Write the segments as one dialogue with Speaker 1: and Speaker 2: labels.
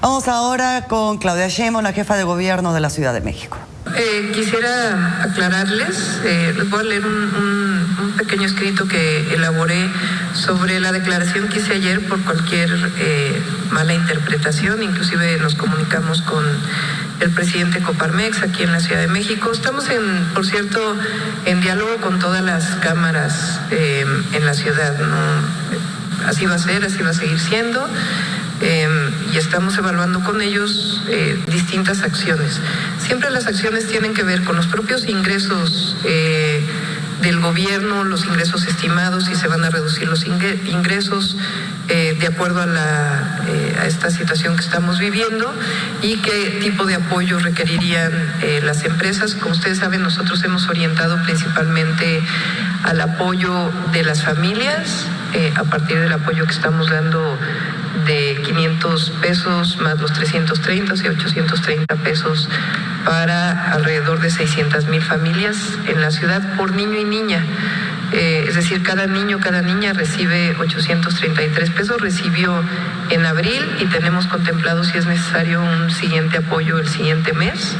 Speaker 1: Vamos ahora con Claudia Sheinbaum, la jefa de gobierno de la Ciudad de México.
Speaker 2: Quisiera aclararles, les voy a leer un pequeño escrito que elaboré sobre la declaración que hice ayer por cualquier mala interpretación. Inclusive nos comunicamos con el presidente Coparmex aquí en la Ciudad de México. Estamos, por cierto, en diálogo con todas las cámaras en la ciudad, ¿no? Así va a ser, así va a seguir siendo. Y estamos evaluando con ellos distintas acciones. Siempre las acciones tienen que ver con los propios ingresos del gobierno, los ingresos estimados, si se van a reducir los ingresos de acuerdo a esta situación que estamos viviendo, y qué tipo de apoyo requerirían las empresas. Como ustedes saben, nosotros hemos orientado principalmente al apoyo de las familias, a partir del apoyo que estamos dando de 500 pesos más los 330, o sea, 830 pesos para alrededor de 600,000 familias en la ciudad por niño y niña. Es decir, cada niño, cada niña recibe 833 pesos, recibió en abril, y tenemos contemplado, si es necesario, un siguiente apoyo el siguiente mes.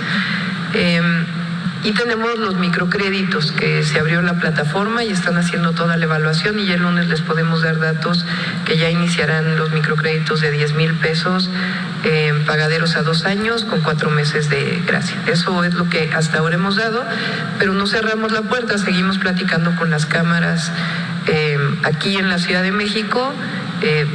Speaker 2: Y tenemos los microcréditos, que se abrió la plataforma y están haciendo toda la evaluación, y ya el lunes les podemos dar datos que ya iniciarán los microcréditos de 10,000 pesos, pagaderos a 2 años con 4 meses de gracia. Eso es lo que hasta ahora hemos dado, pero no cerramos la puerta, seguimos platicando con las cámaras aquí en la Ciudad de México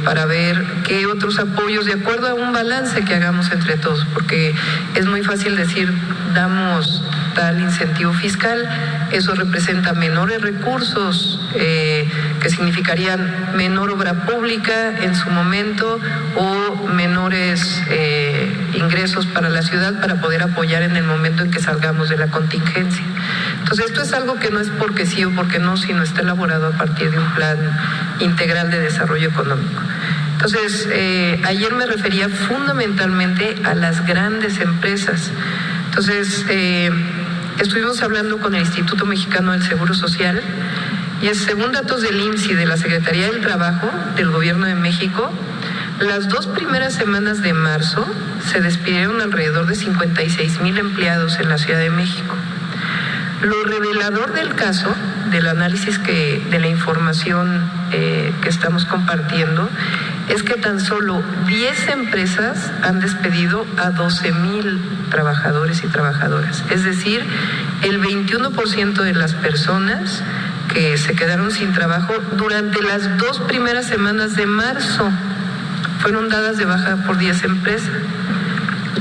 Speaker 2: para ver qué otros apoyos, de acuerdo a un balance que hagamos entre todos, porque es muy fácil decir, damos tal incentivo fiscal, eso representa menores recursos que significarían menor obra pública en su momento, o menores ingresos para la ciudad para poder apoyar en el momento en que salgamos de la contingencia. Entonces, esto es algo que no es porque sí o porque no, sino está elaborado a partir de un plan integral de desarrollo económico. Entonces, ayer me refería fundamentalmente a las grandes empresas. Entonces, estuvimos hablando con el Instituto Mexicano del Seguro Social, y según datos del IMSS y de la Secretaría del Trabajo del Gobierno de México, las 2 primeras semanas de marzo se despidieron alrededor de 56,000 empleados en la Ciudad de México. Lo revelador del caso, del análisis de la información que estamos compartiendo, es que tan solo 10 empresas han despedido a 12,000 trabajadores y trabajadoras. Es decir, el 21% de las personas que se quedaron sin trabajo durante las 2 primeras semanas de marzo fueron dadas de baja por 10 empresas.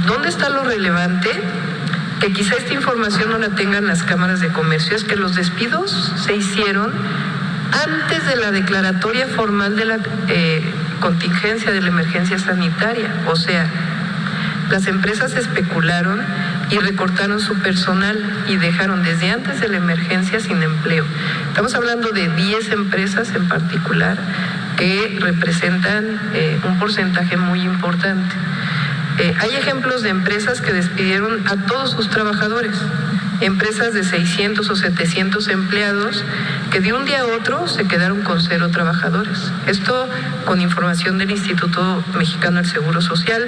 Speaker 2: ¿Dónde está lo relevante? Que quizá esta información no la tengan las cámaras de comercio, es que los despidos se hicieron antes de la declaratoria formal de la contingencia, de la emergencia sanitaria. O sea, las empresas especularon y recortaron su personal y dejaron desde antes de la emergencia sin empleo. Estamos hablando de 10 empresas en particular que representan un porcentaje muy importante. Hay ejemplos de empresas que despidieron a todos sus trabajadores, empresas de 600 o 700 empleados que de un día a otro se quedaron con 0 trabajadores. Esto con información del Instituto Mexicano del Seguro Social,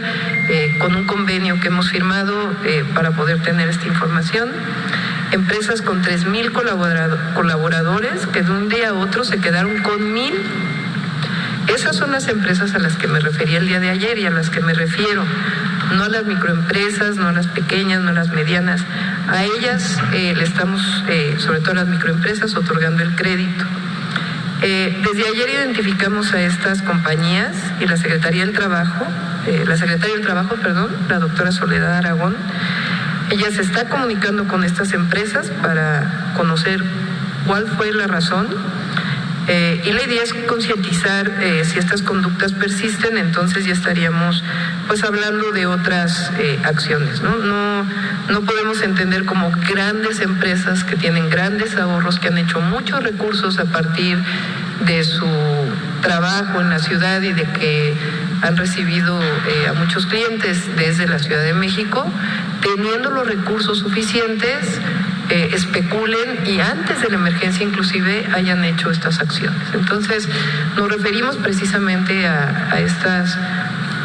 Speaker 2: con un convenio que hemos firmado para poder tener esta información. Empresas con 3,000 colaboradores que de un día a otro se quedaron con 1,000. Esas son las empresas a las que me refería el día de ayer y a las que me refiero, no a las microempresas, no a las pequeñas, no a las medianas. A ellas le estamos, sobre todo a las microempresas, otorgando el crédito. Desde ayer identificamos a estas compañías, y la secretaria del Trabajo, la doctora Soledad Aragón, ella se está comunicando con estas empresas para conocer cuál fue la razón. Y la idea es concientizar si estas conductas persisten, entonces ya estaríamos pues hablando de otras acciones, ¿no? No podemos entender como grandes empresas que tienen grandes ahorros, que han hecho muchos recursos a partir de su trabajo en la ciudad y de que han recibido a muchos clientes desde la Ciudad de México, teniendo los recursos suficientes, especulen y antes de la emergencia inclusive hayan hecho estas acciones. Entonces nos referimos precisamente a estas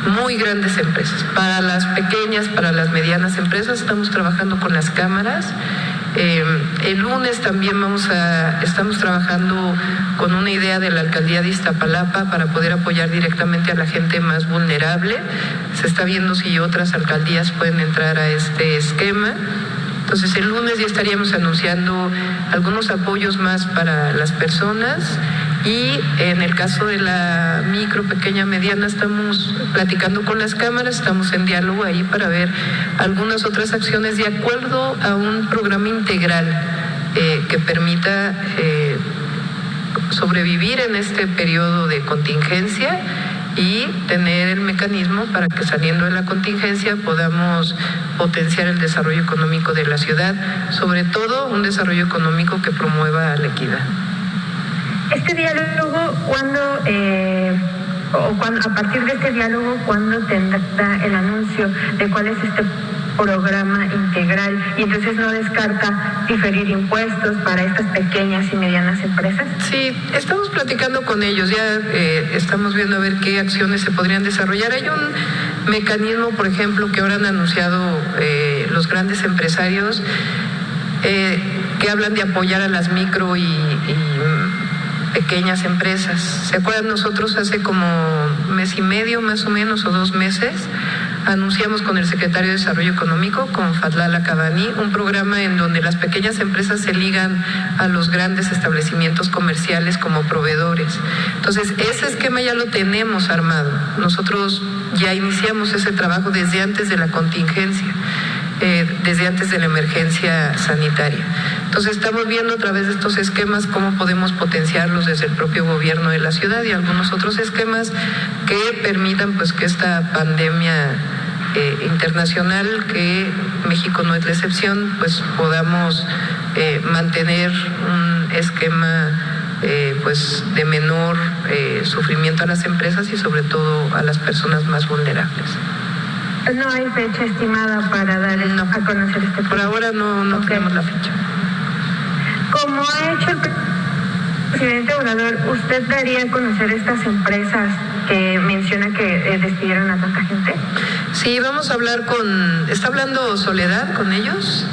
Speaker 2: muy grandes empresas. Para las pequeñas, para las medianas empresas, estamos trabajando con las cámaras. El lunes también estamos trabajando con una idea de la alcaldía de Iztapalapa para poder apoyar directamente a la gente más vulnerable. Se está viendo si otras alcaldías pueden entrar a este esquema. Entonces el lunes ya estaríamos anunciando algunos apoyos más para las personas, y en el caso de la micro, pequeña, mediana, estamos platicando con las cámaras, estamos en diálogo ahí para ver algunas otras acciones de acuerdo a un programa integral que permita sobrevivir en este periodo de contingencia y tener el mecanismo para que, saliendo de la contingencia, podamos potenciar el desarrollo económico de la ciudad, sobre todo un desarrollo económico que promueva la equidad.
Speaker 3: Este diálogo, a partir de este diálogo, ¿cuándo tendrá el anuncio de cuál es este programa integral? Y entonces no descarta diferir impuestos para estas pequeñas y medianas empresas.
Speaker 2: Sí, estamos platicando con ellos, ya estamos viendo a ver qué acciones se podrían desarrollar. Hay un mecanismo, por ejemplo, que ahora han anunciado los grandes empresarios, que hablan de apoyar a las micro y pequeñas empresas. ¿Se acuerdan? Nosotros hace como mes y medio más o menos, o 2 meses, anunciamos con el secretario de Desarrollo Económico, con Fadlala Cabani, un programa en donde las pequeñas empresas se ligan a los grandes establecimientos comerciales como proveedores. Entonces, ese esquema ya lo tenemos armado. Nosotros ya iniciamos ese trabajo desde antes de la contingencia, desde antes de la emergencia sanitaria. Entonces estamos viendo a través de estos esquemas cómo podemos potenciarlos desde el propio gobierno de la ciudad, y algunos otros esquemas que permitan pues que esta pandemia internacional, que México no es la excepción, pues podamos mantener un esquema pues de menor sufrimiento a las empresas y sobre todo a las personas más vulnerables.
Speaker 3: No hay fecha estimada para dar a conocer este programa.
Speaker 2: Por ahora no tenemos la fecha.
Speaker 3: Como ha hecho el presidente Obrador, ¿usted daría a conocer estas empresas que menciona que despidieron a tanta gente?
Speaker 2: Sí, vamos a hablar está hablando Soledad con ellos,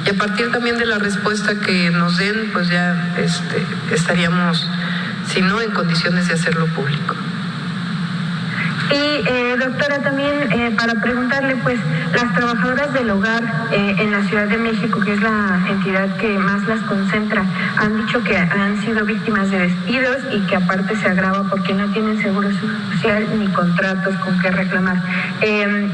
Speaker 2: y a partir también de la respuesta que nos den, pues ya estaríamos, si no, en condiciones de hacerlo público.
Speaker 3: Y doctora, también para preguntarle, pues las trabajadoras del hogar en la Ciudad de México, que es la entidad que más las concentra, han dicho que han sido víctimas de despidos y que aparte se agrava porque no tienen seguro social ni contratos con qué reclamar,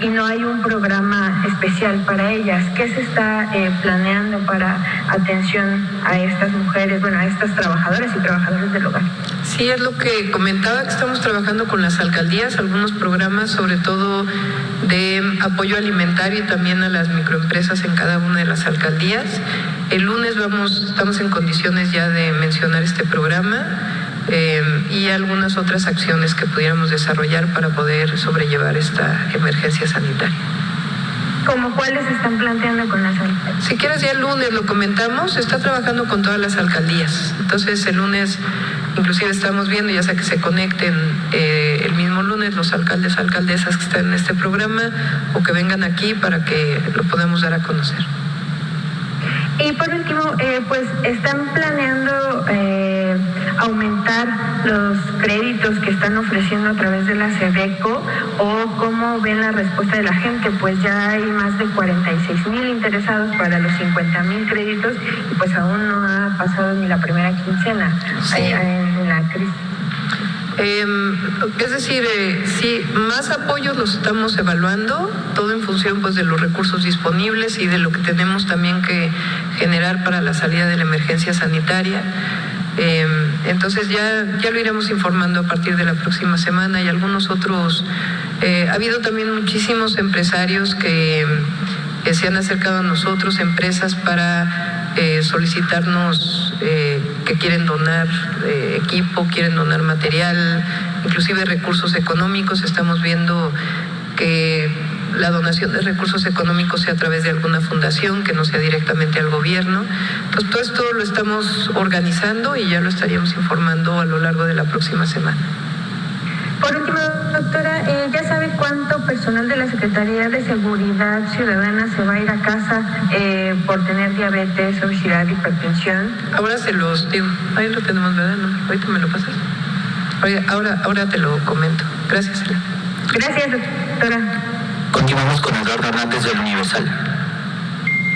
Speaker 3: y no hay un programa especial para ellas. ¿Qué se está planeando para atención a estas mujeres, a estas trabajadoras y trabajadores del hogar?
Speaker 2: Sí, es lo que comentaba, que estamos trabajando con las alcaldías, algunos programas, sobre todo de apoyo alimentario, y también a las microempresas en cada una de las alcaldías. El lunes estamos en condiciones ya de mencionar este programa y algunas otras acciones que pudiéramos desarrollar para poder sobrellevar esta emergencia sanitaria.
Speaker 3: ¿Cómo cuáles están planteando con las alcaldías?
Speaker 2: Si quieres, ya el lunes lo comentamos. Está trabajando con todas las alcaldías. Entonces el lunes inclusive estamos viendo, ya sea que se conecten el mismo lunes los alcaldes, alcaldesas que están en este programa, o que vengan aquí para que lo podamos dar a conocer.
Speaker 3: Y por último, pues están planeando aumentar los créditos que están ofreciendo a través de la SEDECO, o cómo ven la respuesta de la gente. Pues ya hay más de 46,000 interesados para los 50,000 créditos, y pues aún no ha pasado ni la primera quincena.
Speaker 2: Sí.
Speaker 3: En la crisis.
Speaker 2: Es decir, sí, más apoyos los estamos evaluando, todo en función pues de los recursos disponibles y de lo que tenemos también que generar para la salida de la emergencia sanitaria. Entonces ya lo iremos informando a partir de la próxima semana, y algunos otros. Ha habido también muchísimos empresarios que se han acercado a nosotros, empresas, para solicitarnos que quieren donar equipo, quieren donar material, inclusive recursos económicos. Estamos viendo que la donación de recursos económicos sea a través de alguna fundación, que no sea directamente al gobierno. Entonces todo esto lo estamos organizando y ya lo estaríamos informando a lo largo de la próxima semana.
Speaker 3: Por último, Doctora, ¿ya sabe cuánto personal de la Secretaría de Seguridad Ciudadana se va a ir a casa por tener diabetes, obesidad, hipertensión?
Speaker 2: Ahora se los digo. Ahí lo tenemos, ¿verdad? No, ahorita me lo pasas. Ahora te lo comento. Gracias, Ela.
Speaker 3: Gracias, doctora.
Speaker 4: Continuamos con Eduardo Hernández del Universal.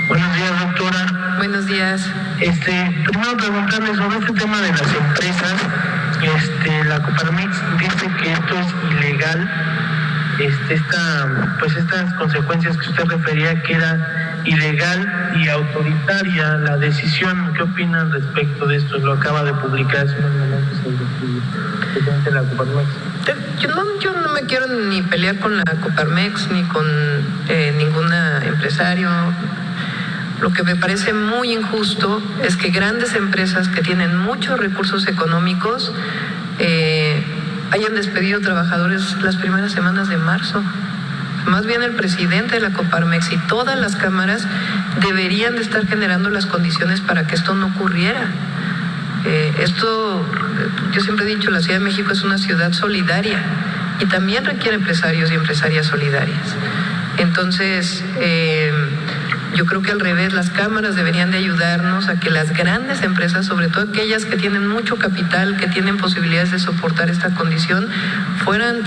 Speaker 5: Buenos días, doctora.
Speaker 2: Buenos días.
Speaker 5: Primero preguntarle sobre este tema de las empresas. La Coparmex dice que esto es ilegal. Estas consecuencias que usted refería, que era ilegal y autoritaria la decisión. ¿Qué opinan respecto de esto? Lo acaba de publicar hace unos momentos el presidente de la Coparmex.
Speaker 2: Yo no me quiero ni pelear con la Coparmex ni con ningún empresario. Lo que me parece muy injusto es que grandes empresas que tienen muchos recursos económicos hayan despedido trabajadores las primeras semanas de marzo. Más bien el presidente de la Coparmex y todas las cámaras deberían de estar generando las condiciones para que esto no ocurriera. Yo siempre he dicho, la Ciudad de México es una ciudad solidaria y también requiere empresarios y empresarias solidarias. Entonces, yo creo que al revés, las cámaras deberían de ayudarnos a que las grandes empresas, sobre todo aquellas que tienen mucho capital, que tienen posibilidades de soportar esta condición,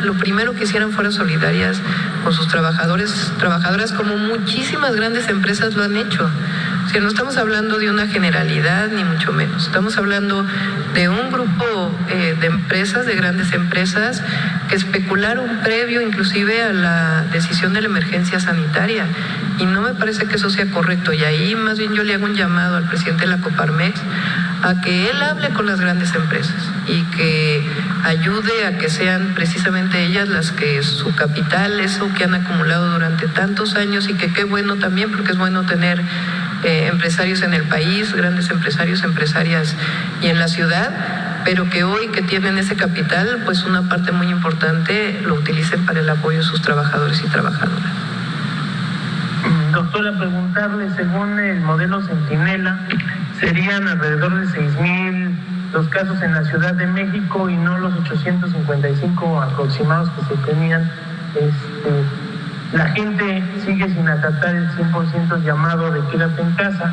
Speaker 2: lo primero que hicieran fueran solidarias con sus trabajadores, trabajadoras, como muchísimas grandes empresas lo han hecho. O sea, no estamos hablando de una generalidad, ni mucho menos. Estamos hablando de un grupo de empresas, de grandes empresas, que especularon previo inclusive a la decisión de la emergencia sanitaria. Y no me parece que eso sea correcto. Y ahí más bien yo le hago un llamado al presidente de la Coparmex a que él hable con las grandes empresas y que ayude a que sean precisamente ellas las que su capital, eso que han acumulado durante tantos años, y que qué bueno también, porque es bueno tener empresarios en el país, grandes empresarios, empresarias y en la ciudad, pero que hoy que tienen ese capital, pues una parte muy importante lo utilicen para el apoyo de sus trabajadores y trabajadoras.
Speaker 5: Doctora, preguntarle, según el modelo Centinela, serían alrededor de 6,000 los casos en la Ciudad de México y no los 855 aproximados que se tenían. La gente sigue sin acatar el 100% llamado de quédate en casa.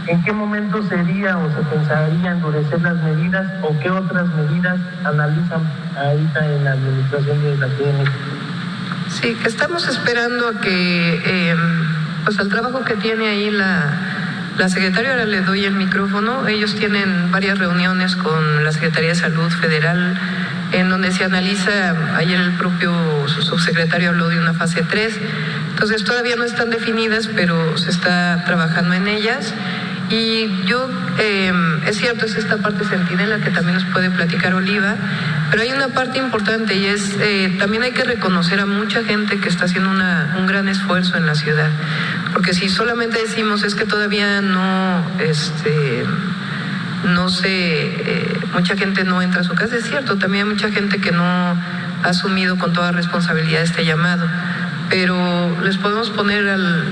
Speaker 5: ¿En qué momento sería o se pensaría endurecer las medidas, o qué otras medidas analizan ahorita en la administración de la Ciudad de México?
Speaker 2: Sí, que estamos esperando a que, pues al trabajo que tiene ahí la secretaria, ahora le doy el micrófono. Ellos tienen varias reuniones con la Secretaría de Salud Federal, en donde se analiza, ayer el propio subsecretario habló de una fase 3, entonces todavía no están definidas, pero se está trabajando en ellas. Y yo, es cierto, es esta parte Centinela que también nos puede platicar Oliva, pero hay una parte importante, y es, también hay que reconocer a mucha gente que está haciendo un gran esfuerzo en la ciudad, porque si solamente decimos es que todavía mucha gente no entra a su casa, es cierto, también hay mucha gente que no ha asumido con toda responsabilidad este llamado, pero les podemos poner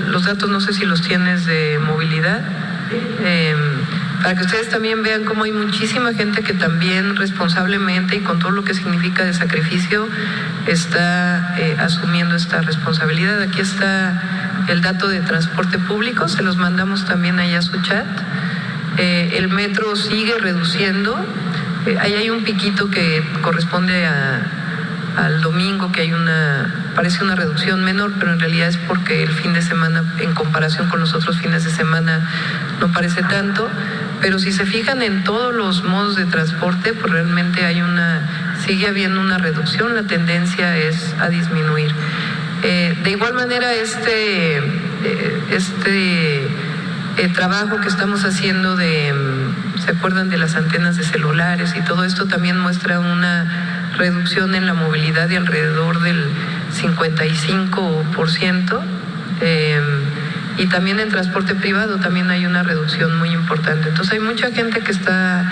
Speaker 2: los datos, no sé si los tienes, de movilidad, para que ustedes también vean cómo hay muchísima gente que también responsablemente y con todo lo que significa de sacrificio está asumiendo esta responsabilidad. Aquí está el dato de transporte público, se los mandamos también ahí a su chat. El metro sigue reduciendo, ahí hay un piquito que corresponde al domingo, que parece una reducción menor, pero en realidad es porque el fin de semana, en comparación con los otros fines de semana, no parece tanto. Pero si se fijan en todos los modos de transporte, pues realmente sigue habiendo una reducción, la tendencia es a disminuir. De igual manera, trabajo que estamos haciendo ¿se acuerdan de las antenas de celulares? Y todo esto también muestra una reducción en la movilidad de alrededor del 55%. Y también en transporte privado también hay una reducción muy importante. Entonces hay mucha gente que está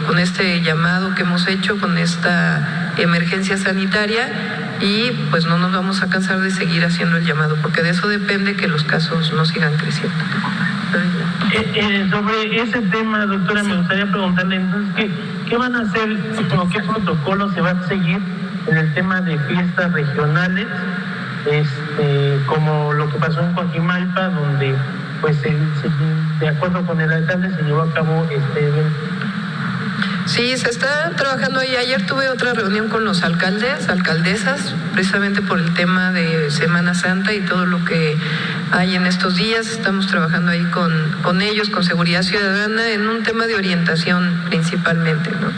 Speaker 2: con este llamado que hemos hecho, con esta emergencia sanitaria, y pues no nos vamos a cansar de seguir haciendo el llamado, porque de eso depende que los casos no sigan creciendo.
Speaker 5: Sobre ese tema, doctora, me gustaría preguntarle entonces, ¿qué van a hacer o qué protocolo se va a seguir en el tema de fiestas regionales, como lo que pasó en Coajimalpa, donde pues de acuerdo con el alcalde se llevó a cabo este evento.
Speaker 2: Sí, se está trabajando ahí. Ayer tuve otra reunión con los alcaldes, alcaldesas, precisamente por el tema de Semana Santa y todo lo que hay en estos días. Estamos trabajando ahí con ellos, con Seguridad Ciudadana, en un tema de orientación principalmente, ¿no?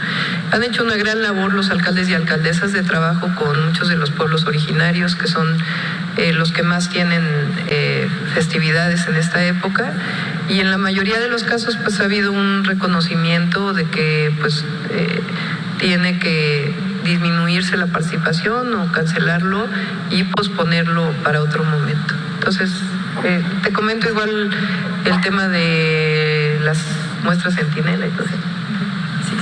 Speaker 2: Han hecho una gran labor los alcaldes y alcaldesas de trabajo con muchos de los pueblos originarios, que son los que más tienen festividades en esta época, y en la mayoría de los casos pues ha habido un reconocimiento de que pues tiene que disminuirse la participación o cancelarlo y posponerlo para otro momento. Entonces, te comento igual el tema de las muestras centinela y todo eso.
Speaker 6: Sí.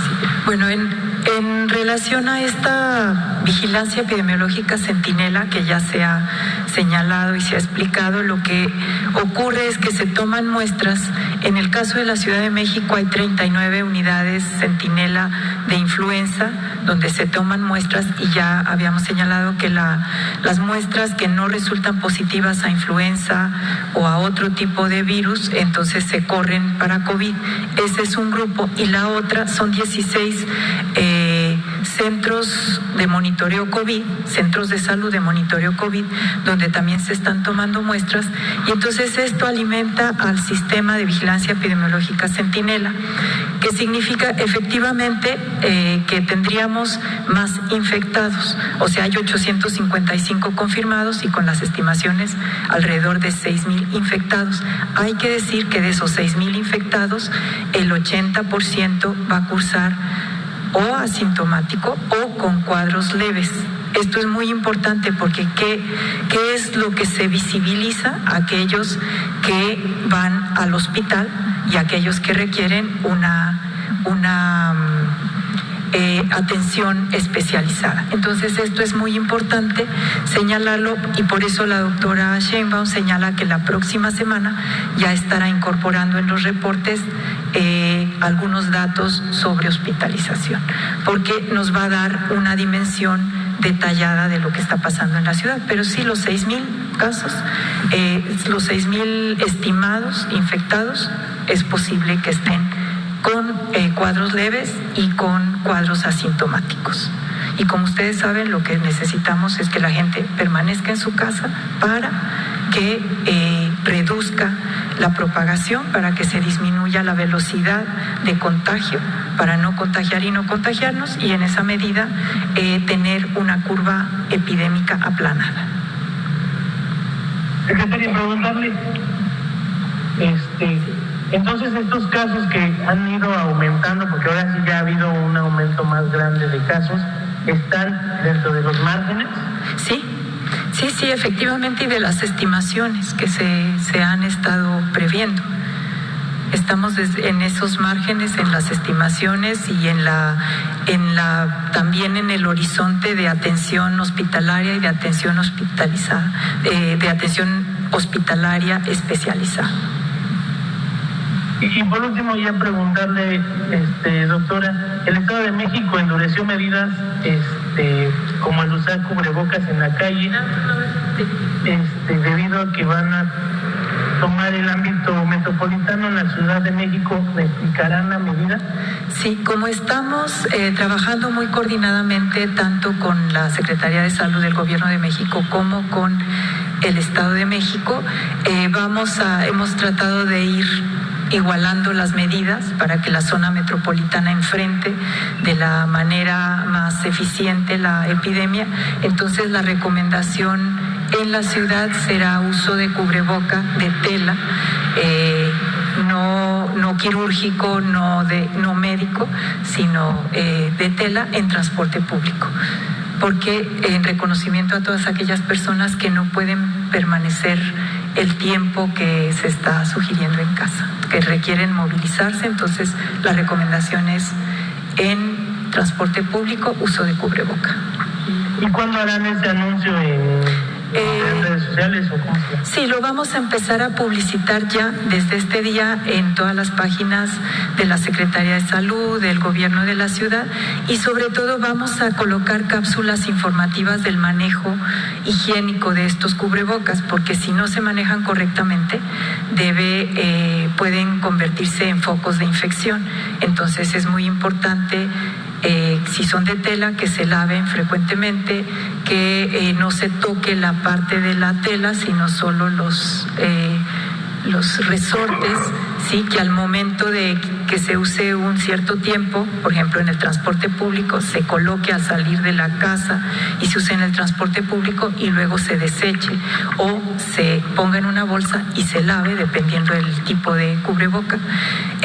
Speaker 6: Bueno, en relación a esta vigilancia epidemiológica centinela que ya se ha señalado y se ha explicado, lo que ocurre es que se toman muestras. En el caso de la Ciudad de México hay 39 unidades centinela de influenza donde se toman muestras, y ya habíamos señalado que las muestras que no resultan positivas a influenza o a otro tipo de virus, entonces se corren para COVID. Ese es un grupo, y la otra son 16 centros de monitoreo COVID, centros de salud de monitoreo COVID, donde también se están tomando muestras, y entonces esto alimenta al sistema de vigilancia epidemiológica centinela, que significa efectivamente que tendríamos más infectados, o sea, hay 855 confirmados y con las estimaciones alrededor de 6,000 infectados. Hay que decir que de esos 6,000 infectados, el 80% va a cursar o asintomático o con cuadros leves. Esto es muy importante porque ¿qué es lo que se visibiliza? Aquellos que van al hospital y aquellos que requieren una atención especializada. Entonces esto es muy importante señalarlo, y por eso la doctora Sheinbaum señala que la próxima semana ya estará incorporando en los reportes algunos datos sobre hospitalización, porque nos va a dar una dimensión detallada de lo que está pasando en la ciudad. Pero sí, los 6,000 casos, los 6,000 estimados infectados, es posible que estén con cuadros leves y con cuadros asintomáticos. Y como ustedes saben, lo que necesitamos es que la gente permanezca en su casa para que reduzca la propagación, para que se disminuya la velocidad de contagio, para no contagiar y no contagiarnos, y en esa medida tener una curva epidémica aplanada.
Speaker 5: Secretaria, preguntarle, entonces estos casos que han ido aumentando, porque ahora sí ya ha habido un aumento más grande de casos, ¿están dentro de los márgenes?
Speaker 6: Sí, efectivamente, y de las estimaciones que se han estado previendo. Estamos en esos márgenes, en las estimaciones y también en el horizonte de atención hospitalaria y de atención hospitalizada, de atención hospitalaria especializada.
Speaker 5: Y por último, ya preguntarle, doctora, el Estado de México endureció medidas como el usar cubrebocas en la calle, debido a que van a tomar el ámbito metropolitano en la Ciudad de México. ¿Me explicarán la medida?
Speaker 6: Sí, como estamos trabajando muy coordinadamente tanto con la Secretaría de Salud del Gobierno de México como con el Estado de México, hemos tratado de ir igualando las medidas para que la zona metropolitana enfrente de la manera más eficiente la epidemia. Entonces la recomendación en la ciudad será uso de cubreboca de tela, no quirúrgico, no médico, sino de tela en transporte público, porque en reconocimiento a todas aquellas personas que no pueden permanecer el tiempo que se está sugiriendo en casa, que requieren movilizarse. Entonces la recomendación es en transporte público, uso de cubreboca.
Speaker 5: ¿Y cuándo harán ese anuncio en redes sociales? sociales o cómo se llama?
Speaker 6: Sí, lo vamos a empezar a publicitar ya desde este día en todas las páginas de la Secretaría de Salud, del Gobierno de la ciudad, y sobre todo vamos a colocar cápsulas informativas del manejo higiénico de estos cubrebocas, porque si no se manejan correctamente pueden convertirse en focos de infección. Entonces es muy importante, si son de tela, que se laven frecuentemente, que no se toque la parte de la tela, sino solo los resortes, sí, que al momento de que se use un cierto tiempo, por ejemplo en el transporte público, se coloque al salir de la casa y se use en el transporte público y luego se deseche o se ponga en una bolsa y se lave dependiendo del tipo de cubreboca.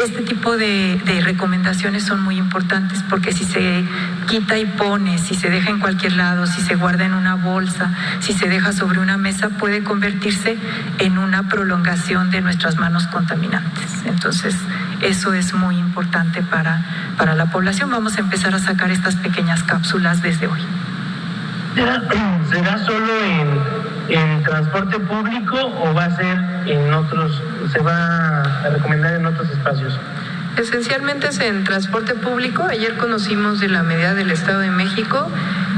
Speaker 6: Este tipo de recomendaciones son muy importantes porque si se quita y pone, si se deja en cualquier lado, si se guarda en una bolsa, si se deja sobre una mesa, puede convertirse en una prolongación de nuestras manos contaminantes. Entonces, eso es muy importante para la población. Vamos a empezar a sacar estas pequeñas cápsulas desde hoy.
Speaker 5: ¿Será solo en transporte público o va a ser en otros, se va a recomendar en otros espacios?
Speaker 2: Esencialmente es en transporte público. Ayer conocimos de la medida del Estado de México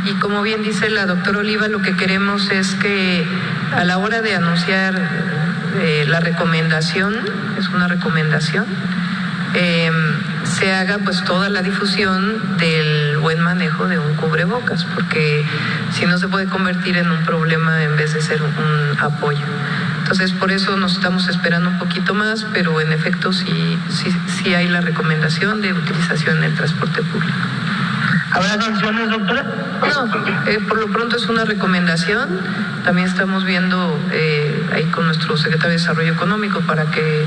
Speaker 2: y como bien dice la doctora Oliva, lo que queremos es que a la hora de anunciar la recomendación, es una recomendación, se haga pues toda la difusión del buen manejo de un cubrebocas, porque si no se puede convertir en un problema en vez de ser un apoyo. Entonces por eso nos estamos esperando un poquito más, pero en efecto sí hay la recomendación de utilización en el transporte público.
Speaker 5: ¿Habrá sanciones, doctora?
Speaker 2: No, por lo pronto es una recomendación. También estamos viendo ahí con nuestro secretario de Desarrollo Económico para que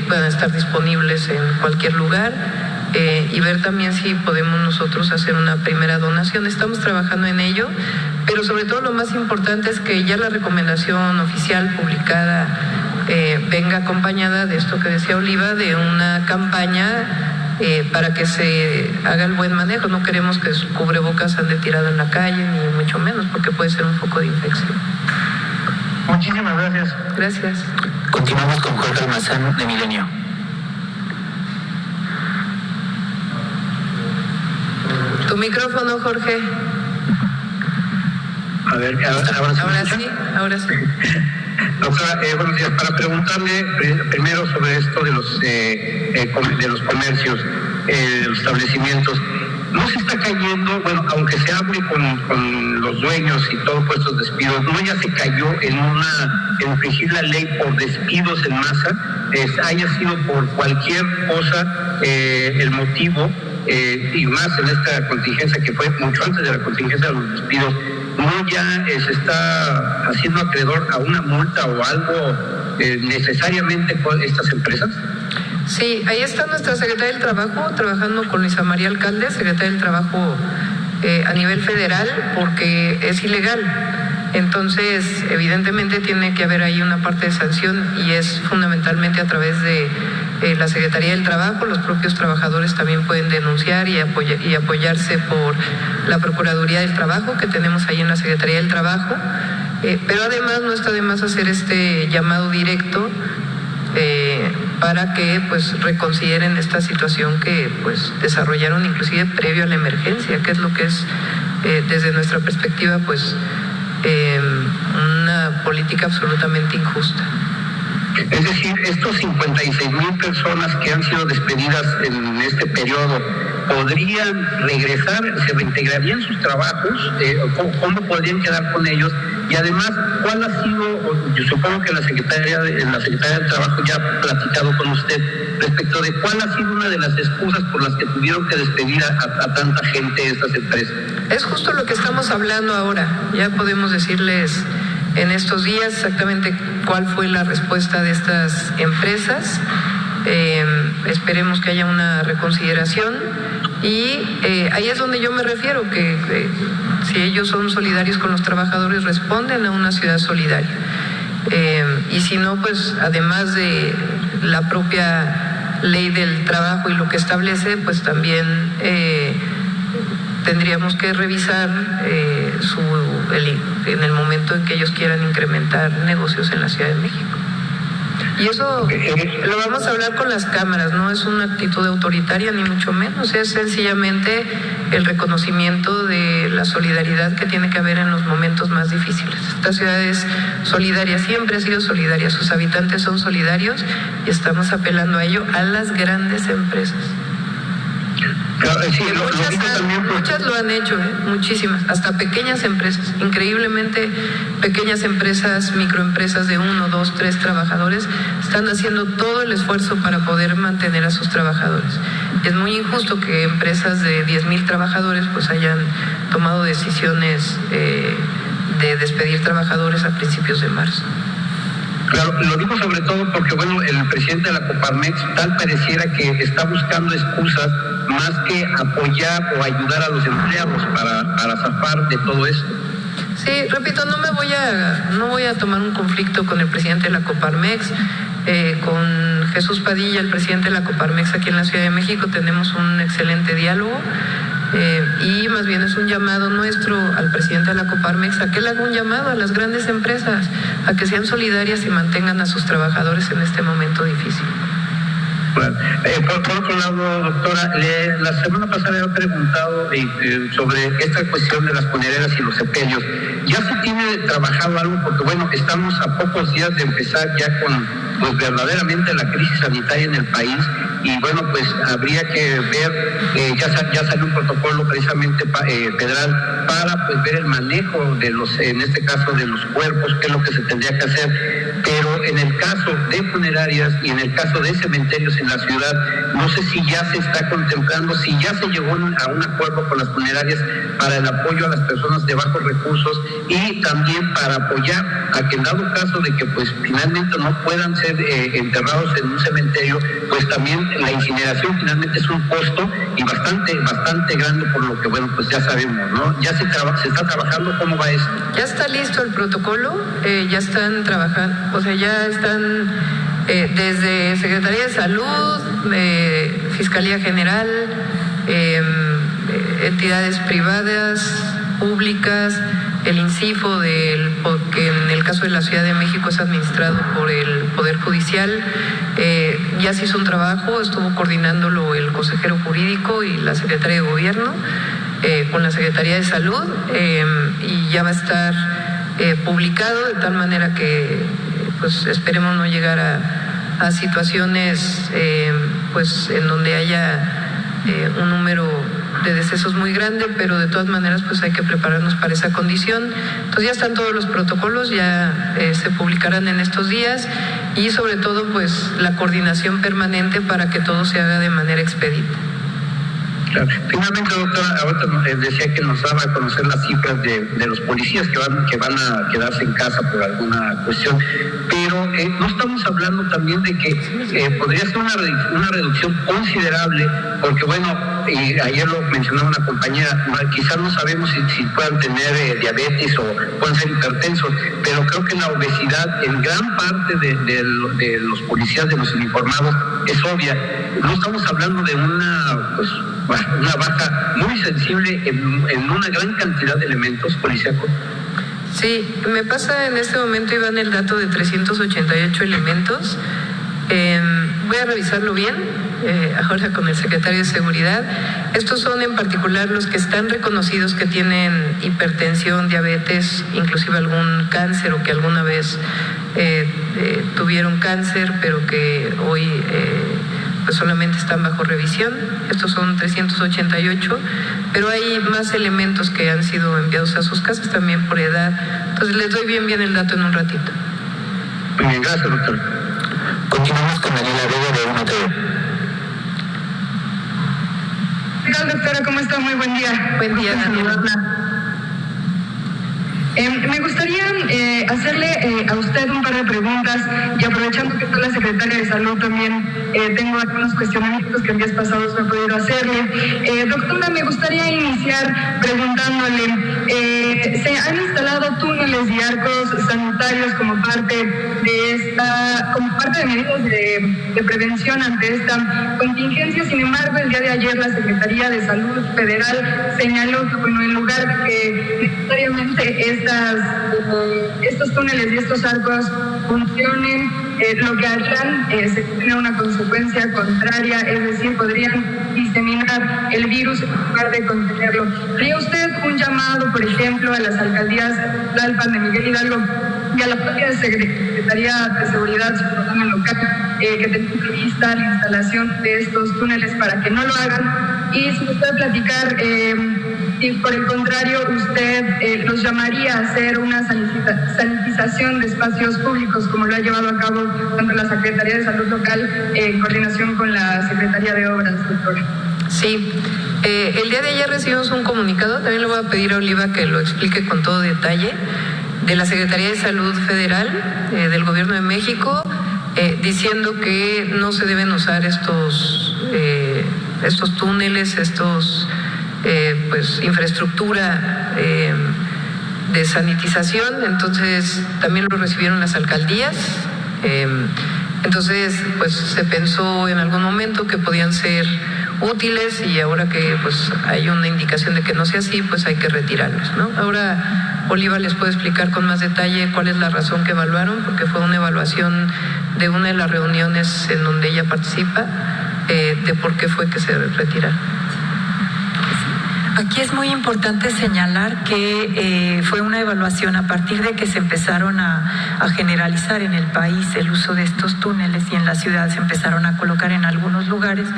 Speaker 2: puedan estar disponibles en cualquier lugar y ver también si podemos nosotros hacer una primera donación. Estamos trabajando en ello, pero sobre todo lo más importante es que ya la recomendación oficial publicada venga acompañada de esto que decía Oliva, de una campaña para que se haga el buen manejo. No queremos que sus cubrebocas ande tirado en la calle, ni mucho menos, porque puede ser un foco de infección.
Speaker 5: Muchísimas gracias.
Speaker 2: Gracias.
Speaker 4: Continuamos con Jorge Almazán de Milenio.
Speaker 2: Tu micrófono, Jorge.
Speaker 7: A ver,
Speaker 2: Ahora sí.
Speaker 7: Doctora, buenos días. Para preguntarle primero sobre esto de los comercios, de los establecimientos. ¿No se está cayendo, bueno, aunque se hable con los dueños y todo por estos despidos, no ya se cayó en infringir la ley por despidos en masa, haya sido por cualquier cosa el motivo, y más en esta contingencia que fue mucho antes de la contingencia de los despidos? ¿No ya se está haciendo acreedor a una multa o algo necesariamente con estas empresas?
Speaker 2: Sí, ahí está nuestra secretaria del Trabajo trabajando con Luisa María Alcalde, secretaria del Trabajo a nivel federal, porque es ilegal. Entonces, evidentemente tiene que haber ahí una parte de sanción y es fundamentalmente a través de la Secretaría del Trabajo. Los propios trabajadores también pueden denunciar y apoyarse por la Procuraduría del Trabajo que tenemos ahí en la Secretaría del Trabajo. Pero además no está de más hacer este llamado directo para que pues reconsideren esta situación que pues desarrollaron inclusive previo a la emergencia, que es lo que es desde nuestra perspectiva pues una política absolutamente injusta.
Speaker 7: Es decir, estos 56,000 personas que han sido despedidas en este periodo, ¿podrían regresar? ¿Se reintegrarían sus trabajos? ¿Cómo podrían quedar con ellos? Y además, ¿cuál ha sido, yo supongo que la Secretaría del Trabajo ya ha platicado con usted respecto de cuál ha sido una de las excusas por las que tuvieron que despedir a tanta gente estas empresas?
Speaker 2: Es justo lo que estamos hablando ahora. Ya podemos decirles en estos días exactamente cuál fue la respuesta de estas empresas. Esperemos que haya una reconsideración y ahí es donde yo me refiero, que si ellos son solidarios con los trabajadores, responden a una ciudad solidaria. Y si no, pues además de la propia ley del trabajo y lo que establece, pues también tendríamos que revisar en el momento en que ellos quieran incrementar negocios en la Ciudad de México. Y eso lo vamos a hablar con las cámaras, no es una actitud autoritaria ni mucho menos, es sencillamente el reconocimiento de la solidaridad que tiene que haber en los momentos más difíciles. Esta ciudad es solidaria, siempre ha sido solidaria, sus habitantes son solidarios y estamos apelando a ello a las grandes empresas.
Speaker 7: Claro, sí,
Speaker 2: muchas lo han hecho, muchísimas, hasta pequeñas empresas, increíblemente pequeñas empresas, microempresas de 1, 2, 3 trabajadores, están haciendo todo el esfuerzo para poder mantener a sus trabajadores. Es muy injusto que empresas de 10,000 trabajadores pues hayan tomado decisiones de despedir trabajadores a principios de marzo.
Speaker 7: Claro, lo digo sobre todo porque, bueno, el presidente de la Coparmex tal pareciera que está buscando excusas más que apoyar o ayudar a los empleados para zafar de todo esto.
Speaker 2: Sí, repito, no voy a tomar un conflicto con el presidente de la Coparmex. Con Jesús Padilla, el presidente de la Coparmex aquí en la Ciudad de México, tenemos un excelente diálogo. Y más bien es un llamado nuestro al presidente de la Coparmex a que él haga un llamado a las grandes empresas a que sean solidarias y mantengan a sus trabajadores en este momento difícil.
Speaker 7: Bueno, por otro lado, doctora, la semana pasada había preguntado sobre esta cuestión de las funerarias y los sepelios. ¿Ya se tiene trabajado algo? Porque, bueno, estamos a pocos días de empezar ya con, pues, verdaderamente la crisis sanitaria en el país. Y bueno, pues habría que ver, ya salió un protocolo precisamente federal para pues ver el manejo de en este caso de los cuerpos, qué es lo que se tendría que hacer. Pero en el caso de funerarias y en el caso de cementerios en la ciudad, no sé si ya se está contemplando, si ya se llegó a un acuerdo con las funerarias para el apoyo a las personas de bajos recursos y también para apoyar a que en dado caso de que pues finalmente no puedan ser enterrados en un cementerio, pues también la incineración finalmente es un costo y bastante grande, por lo que, bueno, pues ya sabemos, ¿no? Ya se está trabajando. ¿Cómo va esto?
Speaker 2: Ya está listo el protocolo, ya están trabajando, o sea, ya están desde Secretaría de Salud, Fiscalía General, entidades privadas, públicas, el INCIFO, que en el caso de la Ciudad de México es administrado por el Poder Judicial. Ya se hizo un trabajo, estuvo coordinándolo el consejero jurídico y la secretaria de Gobierno con la Secretaría de Salud, y ya va a estar publicado de tal manera que pues esperemos no llegar a situaciones pues en donde haya un número de decesos muy grande, pero de todas maneras pues hay que prepararnos para esa condición. Entonces ya están todos los protocolos, ya se publicarán en estos días, y sobre todo pues la coordinación permanente para que todo se haga de manera expedita.
Speaker 7: Claro. Finalmente, doctora, ahorita decía que nos daba a conocer las cifras de los policías que van a quedarse en casa por alguna cuestión, pero no estamos hablando también de que podría ser una reducción considerable, porque bueno, y ayer lo mencionaba una compañera, quizás no sabemos si puedan tener diabetes o puedan ser hipertensos, pero creo que la obesidad en gran parte de los policías, de los uniformados, es obvia. No estamos hablando de una baja muy sensible en una gran cantidad de elementos policíacos.
Speaker 2: Sí, me pasa en este momento, Iván, el dato de 388 elementos. Voy a revisarlo bien ahora con el secretario de Seguridad. Estos son en particular los que están reconocidos que tienen hipertensión, diabetes, inclusive algún cáncer, o que alguna vez tuvieron cáncer, pero que hoy pues solamente están bajo revisión. Estos son 388, pero hay más elementos que han sido enviados a sus casas también por edad. Entonces les doy bien el dato en un ratito.
Speaker 7: Muy bien, gracias, doctor.
Speaker 4: Continuamos con Daniela Vega de 1 TV.
Speaker 3: ¿Qué tal, doctora? ¿Cómo está? Muy buen día.
Speaker 2: Buen día, Daniela.
Speaker 3: Me gustaría hacerle a usted un par de preguntas, y aprovechando que está la secretaria de Salud también, tengo algunos cuestionamientos que en días pasados no he podido hacerle. Doctora, me gustaría iniciar preguntándole, ¿se han instalado túneles y arcos sanitarios convocarles como parte de medidas de prevención ante esta contingencia. Sin embargo, el día de ayer la Secretaría de Salud Federal señaló que, bueno, en lugar de que necesariamente estos túneles y estos arcos funcionen, lo que harían sería una consecuencia contraria, es decir, podrían diseminar el virus en lugar de contenerlo. ¿Haría usted un llamado, por ejemplo, a las alcaldías Tlalpan, de Miguel Hidalgo y a la propia Secretaría de Seguridad Ciudadana local que tenga prevista la instalación de estos túneles para que no lo hagan? Y si usted platicar, si por el contrario usted los llamaría a hacer una sanitización de espacios públicos, como lo ha llevado a cabo tanto la Secretaría de Salud local en coordinación con la Secretaría de Obras, doctora.
Speaker 2: Sí, el día de ayer recibimos un comunicado, también le voy a pedir a Oliva que lo explique con todo detalle, de la Secretaría de Salud Federal del Gobierno de México, diciendo que no se deben usar estos túneles, pues infraestructura de sanitización. Entonces también lo recibieron las alcaldías. Entonces pues se pensó en algún momento que podían ser útiles, y ahora que pues hay una indicación de que no sea así, pues hay que retirarlos, ¿no? Ahora Oliva les puede explicar con más detalle cuál es la razón que evaluaron, porque fue una evaluación de una de las reuniones en donde ella participa, de por qué fue que se retiraron.
Speaker 6: Aquí es muy importante señalar que fue una evaluación a partir de que se empezaron a generalizar en el país el uso de estos túneles, y en la ciudad se empezaron a colocar en algunos lugares.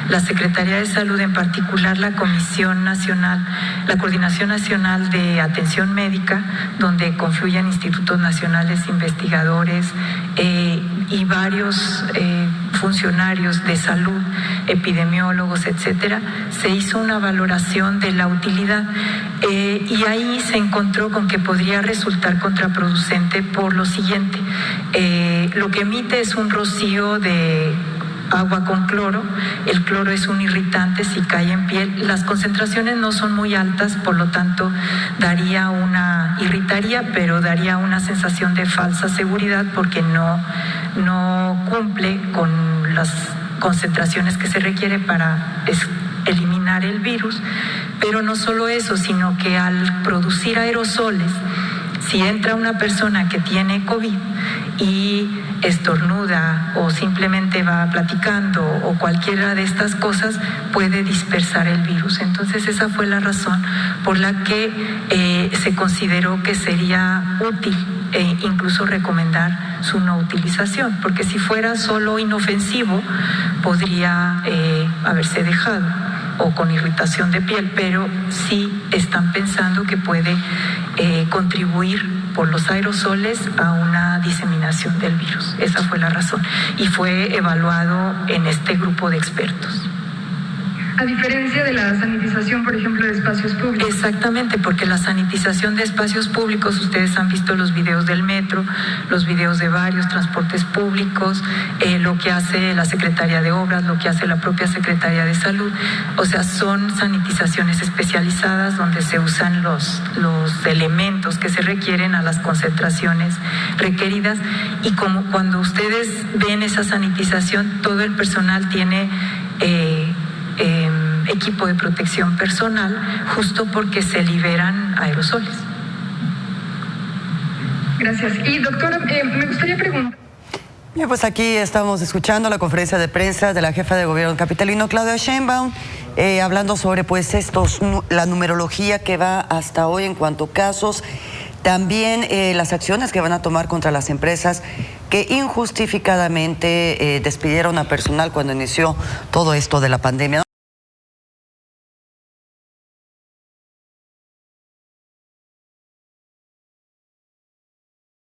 Speaker 6: La Secretaría de Salud, en particular la Comisión Nacional, la Coordinación Nacional de Atención Médica, donde confluyen institutos nacionales, investigadores y varios funcionarios de salud, epidemiólogos, etcétera, se hizo una valoración de la utilidad y ahí se encontró con que podría resultar contraproducente por lo siguiente: lo que emite es un rocío de agua con cloro. El cloro es un irritante si cae en piel. Las concentraciones no son muy altas, por lo tanto irritaría, pero daría una sensación de falsa seguridad, porque no cumple con las concentraciones que se requiere para eliminar el virus. Pero no solo eso, sino que al producir aerosoles, si entra una persona que tiene COVID y estornuda o simplemente va platicando o cualquiera de estas cosas, puede dispersar el virus. Entonces esa fue la razón por la que se consideró que sería útil e incluso recomendar su no utilización, porque si fuera solo inofensivo podría haberse dejado, o con irritación de piel, pero sí están pensando que puede contribuir por los aerosoles a una diseminación del virus. Esa fue la razón y fue evaluado en este grupo de expertos.
Speaker 3: A diferencia de la sanitización, por ejemplo, de espacios públicos.
Speaker 6: Exactamente, porque la sanitización de espacios públicos, ustedes han visto los videos del metro, los videos de varios transportes públicos, lo que hace la Secretaría de Obras, lo que hace la propia Secretaría de Salud. O sea, son sanitizaciones especializadas donde se usan los elementos que se requieren a las concentraciones requeridas, y como cuando ustedes ven esa sanitización, todo el personal tiene equipo de protección personal, justo porque se liberan aerosoles.
Speaker 3: Gracias. Y doctora, me gustaría preguntar.
Speaker 1: Bien, pues aquí estamos escuchando la conferencia de prensa de la jefa de gobierno capitalino, Claudia Sheinbaum, hablando sobre pues la numerología que va hasta hoy en cuanto a casos. También las acciones que van a tomar contra las empresas que injustificadamente despidieron a personal cuando inició todo esto de la pandemia.